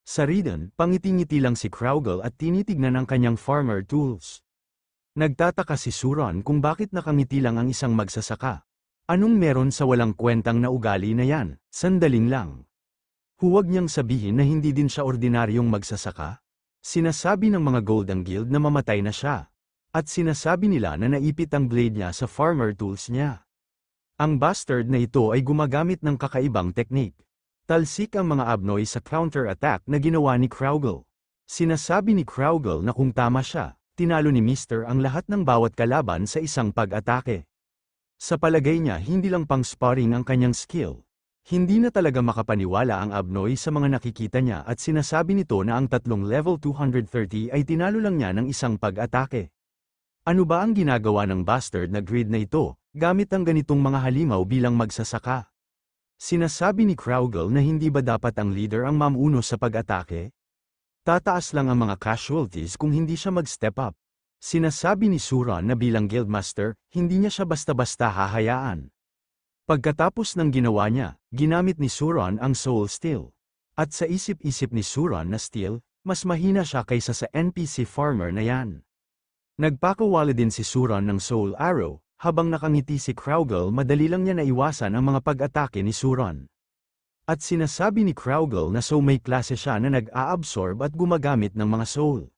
Sa Raiden, pangiti-ngiti lang si Kraugle at tinitignan ang kanyang farmer tools. Nagtataka si Suron kung bakit nakangiti lang ang isang magsasaka. Anong meron sa walang kwentang na ugali na yan? Sandaling lang. Huwag niyang sabihin na hindi din siya ordinaryong magsasaka. Sinasabi ng mga Golden Guild na mamatay na siya. At sinasabi nila na naipit ang blade niya sa farmer tools niya. Ang bastard na ito ay gumagamit ng kakaibang teknik. Talsik ang mga abnoy sa counter-attack na ginawa ni Kraugle. Sinasabi ni Kraugle na kung tama siya, tinalo ni Mr. ang lahat ng bawat kalaban sa isang pag-atake. Sa palagay niya hindi lang pang sparring ang kanyang skill. Hindi na talaga makapaniwala ang abnoy sa mga nakikita niya at sinasabi nito na ang tatlong level 230 ay tinalo lang niya ng isang pag-atake. Ano ba ang ginagawa ng bastard na grid na ito, gamit ang ganitong mga halimaw bilang magsasaka? Sinasabi ni Kraugle na hindi ba dapat ang leader ang mamuno sa pag-atake? Tataas lang ang mga casualties kung hindi siya mag-step up. Sinasabi ni Suron na bilang guildmaster, hindi niya siya basta-basta hahayaan. Pagkatapos ng ginawa niya, ginamit ni Suron ang Soul Steel. At sa isip-isip ni Suron na steel, mas mahina siya kaysa sa NPC farmer na yan. Nagpakawala din si Suron ng Soul Arrow. Habang nakangiti si Kraugle madali lang niya naiwasan ang mga pag-atake ni Suron. At sinasabi ni Kraugle na may klase siya na nag-a-absorb at gumagamit ng mga soul.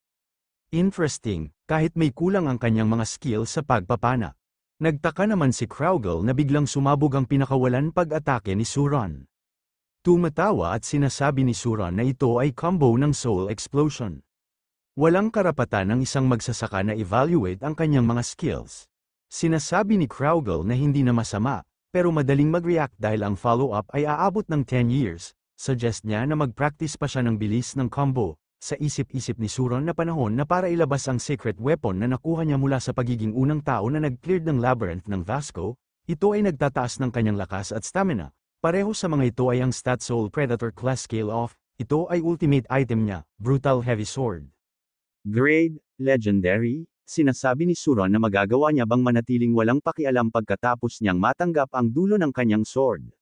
Interesting, kahit may kulang ang kanyang mga skill sa pagpapana. Nagtaka naman si Kraugle na biglang sumabog ang pinakawalan pag-atake ni Suron. Tumatawa at sinasabi ni Suron na ito ay combo ng Soul Explosion. Walang karapatan ng isang magsasaka na evaluate ang kanyang mga skills. Sinasabi ni Kraugle na hindi na masama, pero madaling mag-react dahil ang follow-up ay aabot ng 10 years. Suggest niya na mag-practice pa siya ng bilis ng combo, sa isip-isip ni Suron na panahon na para ilabas ang secret weapon na nakuha niya mula sa pagiging unang tao na nag-cleared ng labyrinth ng Vasco. Ito ay nagtataas ng kanyang lakas at stamina. Pareho sa mga ito ay ang Stat Soul Predator Class Scale Off. Ito ay ultimate item niya, Brutal Heavy Sword. Grade, Legendary. Sinasabi ni Suron na magagawa niya bang manatiling walang pakialam pagkatapos niyang matanggap ang dulo ng kanyang sword.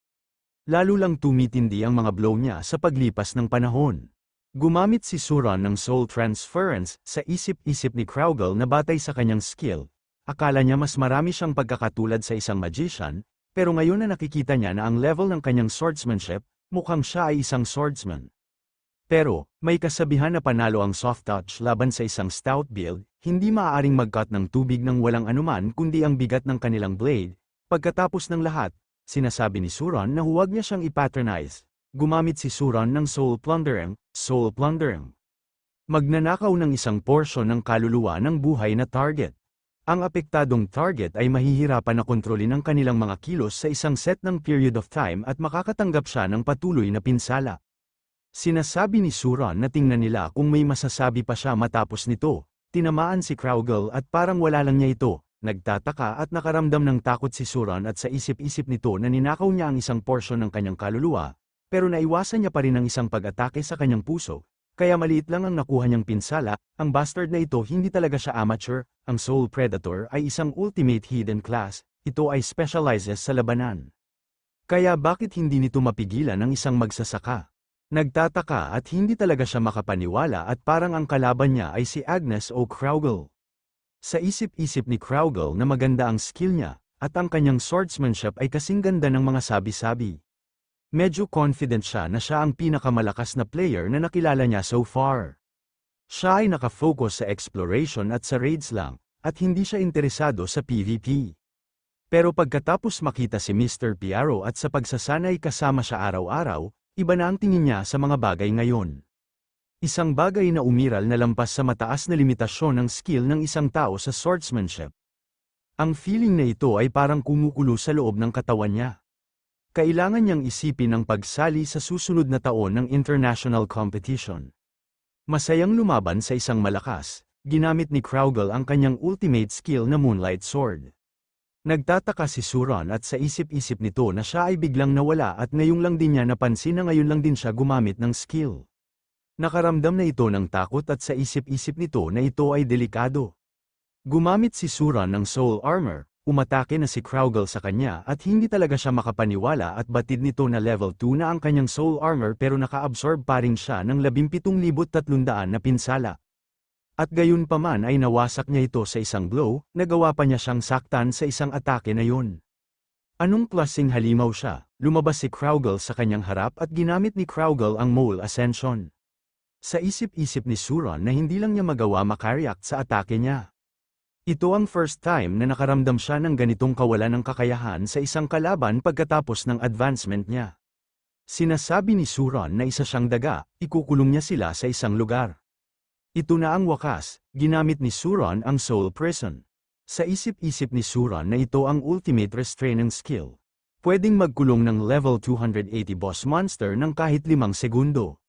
Lalo lang tumitindi ang mga blow niya sa paglipas ng panahon. Gumamit si Suron ng Soul Transference sa isip-isip ni Kraugle na batay sa kanyang skill. Akala niya mas marami siyang pagkakatulad sa isang magician, pero ngayon na nakikita niya na ang level ng kanyang swordsmanship, mukhang siya ay isang swordsman. Pero, may kasabihan na panalo ang soft touch laban sa isang stout build, hindi maaaring mag-cut ng tubig ng walang anuman kundi ang bigat ng kanilang blade. Pagkatapos ng lahat, sinasabi ni Suron na huwag niya siyang ipatronize. Gumamit si Suron ng Soul Plundering. Magnanakaw ng isang porsyon ng kaluluwa ng buhay na target. Ang apektadong target ay mahihirapan na kontrolin ang kanilang mga kilos sa isang set ng period of time at makakatanggap siya ng patuloy na pinsala. Sinasabi ni Suron na tingnan nila kung may masasabi pa siya matapos nito. Tinamaan si Kraugle at parang wala lang niya ito. Nagtataka at nakaramdam ng takot si Suron at sa isip-isip nito na ninakaw niya ang isang porsyon ng kanyang kaluluwa, pero naiwasan niya pa rin ang isang pag-atake sa kanyang puso. Kaya maliit lang ang nakuha niyang pinsala. Ang bastard na ito hindi talaga siya amateur. Ang Soul Predator ay isang ultimate hidden class. Ito ay specializes sa labanan. Kaya bakit hindi nito mapigilan ang isang magsasaka? Nagtataka at hindi talaga siya makapaniwala at parang ang kalaban niya ay si Agnes o Kraugle. Sa isip-isip ni Kraugle na maganda ang skill niya, at ang kanyang swordsmanship ay kasing ganda ng mga sabi-sabi. Medyo confident siya na siya ang pinakamalakas na player na nakilala niya so far. Siya ay nakafocus sa exploration at sa raids lang, at hindi siya interesado sa PvP. Pero pagkatapos makita si Mr. Piaro at sa pagsasanay kasama siya araw-araw, iba na ang tingin niya sa mga bagay ngayon. Isang bagay na umiral na lampas sa mataas na limitasyon ng skill ng isang tao sa swordsmanship. Ang feeling na ito ay parang kumukulo sa loob ng katawan niya. Kailangan niyang isipin ang pagsali sa susunod na taon ng international competition. Masayang lumaban sa isang malakas, ginamit ni Kraugle ang kanyang ultimate skill na Moonlight Sword. Nagtataka si Suron at sa isip-isip nito na siya ay biglang nawala at ngayong lang din niya napansin na ngayon lang din siya gumamit ng skill. Nakaramdam na ito ng takot at sa isip-isip nito na ito ay delikado. Gumamit si Suron ng Soul Armor, umatake na si Kraugle sa kanya at hindi talaga siya makapaniwala at batid nito na level 2 na ang kanyang soul armor pero naka-absorb pa rin siya ng 17,300 na pinsala. At gayon pa man ay nawasak niya ito sa isang blow, nagawa pa niya siyang saktan sa isang atake na yun. Anong klaseng halimaw siya? Lumabas si Kraugle sa kanyang harap at ginamit ni Kraugle ang Mole Ascension. Sa isip-isip ni Suron na hindi lang niya magawa makareact sa atake niya. Ito ang first time na nakaramdam siya ng ganitong kawalan ng kakayahan sa isang kalaban pagkatapos ng advancement niya. Sinasabi ni Suron na isa siyang daga, ikukulong niya sila sa isang lugar. Ito na ang wakas, ginamit ni Suron ang Soul Prison. Sa isip-isip ni Suron na ito ang ultimate restraining skill. Pwedeng magkulong ng level 280 boss monster ng kahit 5 segundo.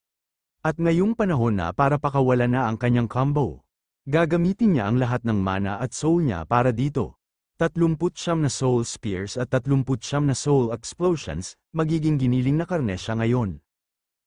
At ngayong panahon na para pakawala na ang kanyang combo. Gagamitin niya ang lahat ng mana at soul niya para dito. 39 na soul spears at 39 na soul explosions, magiging giniling na karne siya ngayon.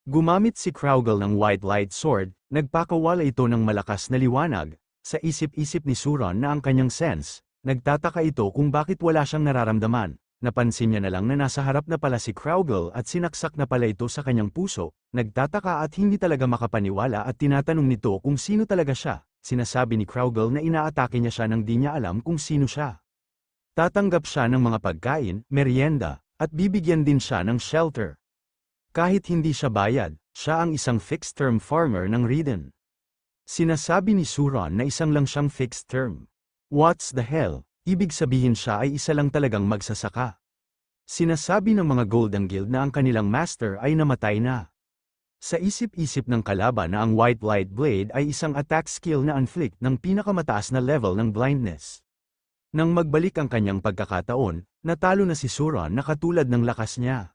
Gumamit si Kraugle ng White Light Sword, nagpakawala ito ng malakas na liwanag, sa isip-isip ni Suron na ang kanyang sense, nagtataka ito kung bakit wala siyang nararamdaman. Napansin niya na lang na nasa harap na pala si Kraugle at sinaksak na pala ito sa kanyang puso, nagtataka at hindi talaga makapaniwala at tinatanong nito kung sino talaga siya. Sinasabi ni Kraugle na inaatake niya siya nang di niya alam kung sino siya. Tatanggap siya ng mga pagkain, merienda, at bibigyan din siya ng shelter. Kahit hindi siya bayad, siya ang isang fixed-term farmer ng Riden. Sinasabi ni Suron na isang lang siyang fixed term. What's the hell? Ibig sabihin siya ay isa lang talagang magsasaka. Sinasabi ng mga Golden Guild na ang kanilang master ay namatay na. Sa isip-isip ng kalaban na ang White Light Blade ay isang attack skill na inflict ng pinakamataas na level ng blindness. Nang magbalik ang kanyang pagkakataon, natalo na si Suron na katulad ng lakas niya.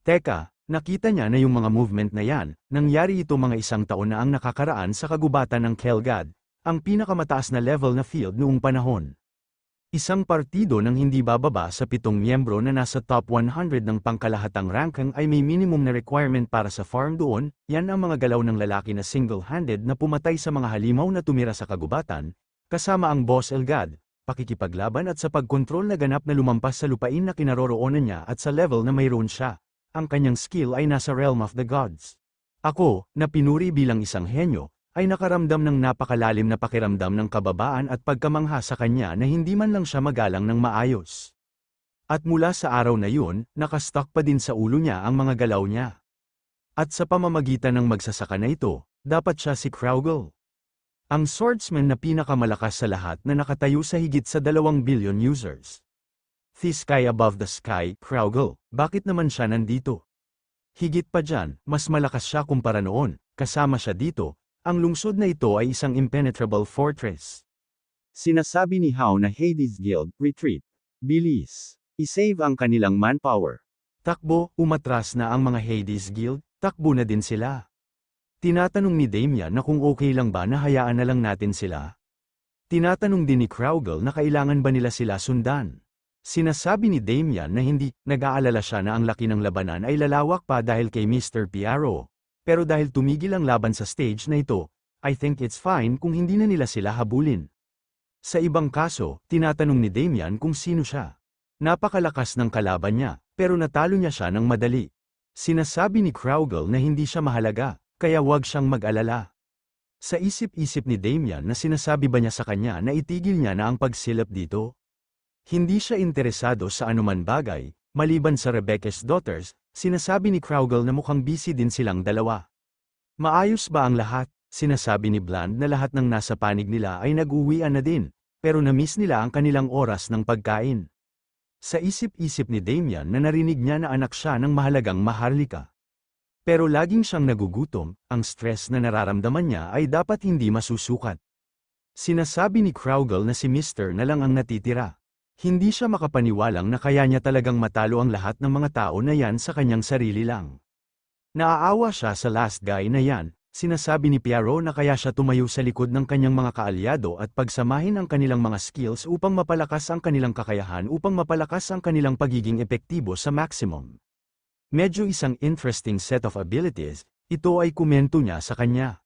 Teka, nakita niya na yung mga movement na yan, nangyari ito mga isang taon na ang nakakaraan sa kagubatan ng Kelgad, ang pinakamataas na level na field noong panahon. Isang partido ng hindi bababa sa 7 miyembro na nasa top 100 ng pangkalahatang ranking ay may minimum na requirement para sa farm doon, yan ang mga galaw ng lalaki na single-handed na pumatay sa mga halimaw na tumira sa kagubatan, kasama ang Boss Elgad, pakikipaglaban at sa pagkontrol na ganap na lumampas sa lupain na kinaroroonan niya at sa level na mayroon siya. Ang kanyang skill ay nasa realm of the gods. Ako, na pinuri bilang isang henyo, ay nakaramdam ng napakalalim na pakiramdam ng kababaan at pagkamangha sa kanya na hindi man lang siya magalang ng maayos. At mula sa araw na yun, nakastock pa din sa ulo niya ang mga galaw niya. At sa pamamagitan ng magsasaka na ito, dapat siya si Kraugle. Ang swordsman na pinakamalakas sa lahat na nakatayo sa higit sa 2 billion users. The sky above the sky, Kraugle, bakit naman siya nandito? Higit pa dyan, mas malakas siya kumpara noon, kasama siya dito. Ang lungsod na ito ay isang impenetrable fortress. Sinasabi ni Hao na Hades Guild, retreat. Bilis. I-save ang kanilang manpower. Takbo, umatras na ang mga Hades Guild, takbo na din sila. Tinatanong ni Damian na kung okay lang ba na hayaan na lang natin sila. Tinatanong din ni Kraugle na kailangan ba nila sila sundan. Sinasabi ni Damian na hindi, nag-aalala siya na ang laki ng labanan ay lalawak pa dahil kay Mr. Piaro. Pero dahil tumigil ang laban sa stage na ito, I think it's fine kung hindi na nila sila habulin. Sa ibang kaso, tinatanong ni Damian kung sino siya. Napakalakas ng kalaban niya, pero natalo niya siya ng madali. Sinasabi ni Kraugle na hindi siya mahalaga, kaya wag siyang mag-alala. Sa isip-isip ni Damian na sinasabi ba niya sa kanya na itigil niya na ang pagsilap dito? Hindi siya interesado sa anuman bagay, maliban sa Rebecca's daughters. Sinasabi ni Kraugle na mukhang busy din silang dalawa. Maayos ba ang lahat? Sinasabi ni Bland na lahat ng nasa panig nila ay nag-uwian na din, pero na-miss nila ang kanilang oras ng pagkain. Sa isip-isip ni Damian na narinig niya na anak siya ng mahalagang Maharlika. Pero laging siyang nagugutom, ang stress na nararamdaman niya ay dapat hindi masusukat. Sinasabi ni Kraugle na si Mr. na lang ang natitira. Hindi siya makapaniwalang na kaya niya talagang matalo ang lahat ng mga tao na yan sa kanyang sarili lang. Naaawa siya sa last guy na yan, sinasabi ni Piaro na kaya siya tumayo sa likod ng kanyang mga kaalyado at pagsamahin ang kanilang mga skills upang mapalakas ang kanilang kakayahan upang mapalakas ang kanilang pagiging epektibo sa maximum. Medyo isang interesting set of abilities, ito ay komento niya sa kanya.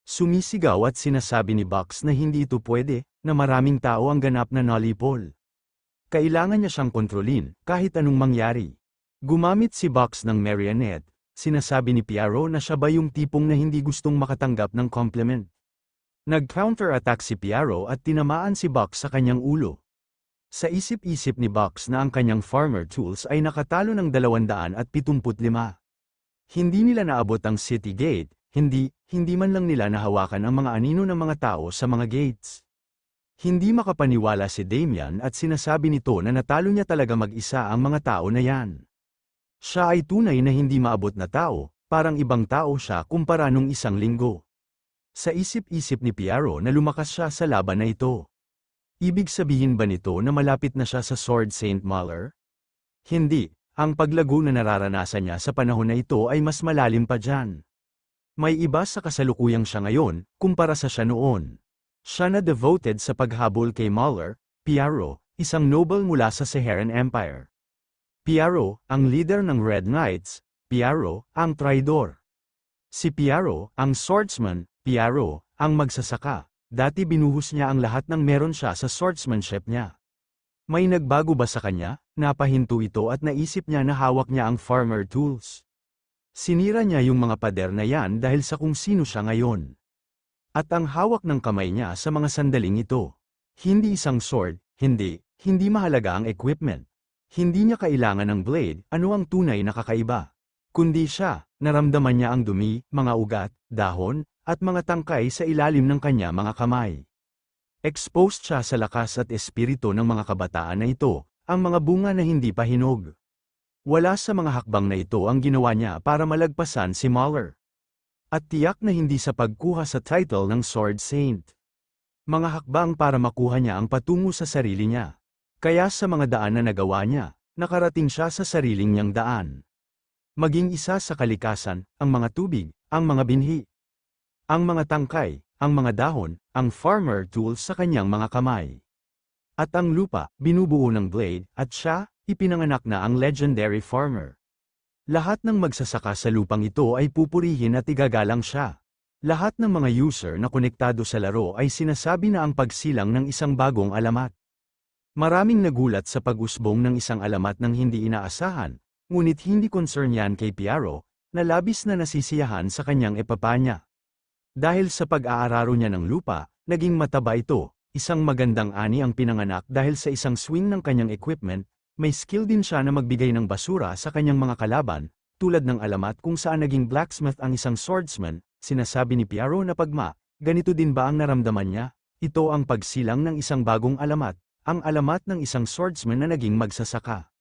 Sumisigaw at sinasabi ni Box na hindi ito pwede, na maraming tao ang ganap na nolly pole. Kailangan niya siyang kontrolin, kahit anong mangyari. Gumamit si Box ng marionette, sinasabi ni Piaro na siya ba yung tipong na hindi gustong makatanggap ng compliment. Nag-counter-attack si Piaro at tinamaan si Box sa kanyang ulo. Sa isip-isip ni Box na ang kanyang farmer tools ay nakatalo ng 275. Hindi nila naabot ang city gate, hindi man lang nila nahawakan ang mga anino ng mga tao sa mga gates. Hindi makapaniwala si Damian at sinasabi nito na natalo niya talaga mag-isa ang mga tao na yan. Siya ay tunay na hindi maabot na tao, parang ibang tao siya kumpara nung isang linggo. Sa isip-isip ni Piaro na lumakas siya sa laban na ito. Ibig sabihin ba nito na malapit na siya sa Sword Saint Mahler? Hindi, ang paglago na nararanasan niya sa panahon na ito ay mas malalim pa dyan. May iba sa kasalukuyang siya ngayon, kumpara sa siya noon. Siya na devoted sa paghabol kay Mahler, Piaro, isang noble mula sa Saharan Empire. Piaro, ang leader ng Red Knights, Piaro, ang traidor. Si Piaro, ang swordsman, Piaro, ang magsasaka. Dati binuhos niya ang lahat ng meron siya sa swordsmanship niya. May nagbago ba sa kanya? Napahinto ito at naisip niya na hawak niya ang farmer tools. Sinira niya yung mga pader na yan dahil sa kung sino siya ngayon. At ang hawak ng kamay niya sa mga sandaling ito. Hindi isang sword, hindi mahalaga ang equipment. Hindi niya kailangan ng blade, ano ang tunay na kakaiba. Kundi siya, naramdaman niya ang dumi, mga ugat, dahon, at mga tangkay sa ilalim ng kanya mga kamay. Exposed siya sa lakas at espiritu ng mga kabataan na ito, ang mga bunga na hindi pa hinog. Wala sa mga hakbang na ito ang ginawa niya para malagpasan si Mahler. At tiyak na hindi sa pagkuha sa title ng Sword Saint. Mga hakbang para makuha niya ang patungo sa sarili niya. Kaya sa mga daan na nagawa niya, nakarating siya sa sariling niyang daan. Maging isa sa kalikasan, ang mga tubig, ang mga binhi, ang mga tangkay, ang mga dahon, ang farmer tools sa kanyang mga kamay. At ang lupa, binubuo ng blade, at siya, ipinanganak na ang legendary farmer. Lahat ng magsasaka sa lupang ito ay pupurihin at igagalang siya. Lahat ng mga user na konektado sa laro ay sinasabi na ang pagsilang ng isang bagong alamat. Maraming nagulat sa pag-usbong ng isang alamat ng hindi inaasahan, ngunit hindi concern yan kay Piaro, na labis na nasisiyahan sa kanyang epapanya. Dahil sa pag-aararo niya ng lupa, naging mataba ito, isang magandang ani ang pinanganak dahil sa isang swing ng kanyang equipment. May skill din siya na magbigay ng basura sa kanyang mga kalaban, tulad ng alamat kung saan naging blacksmith ang isang swordsman. Sinasabi ni Piaro na pagma, ganito din ba ang naramdaman niya? Ito ang pagsilang ng isang bagong alamat, ang alamat ng isang swordsman na naging magsasaka.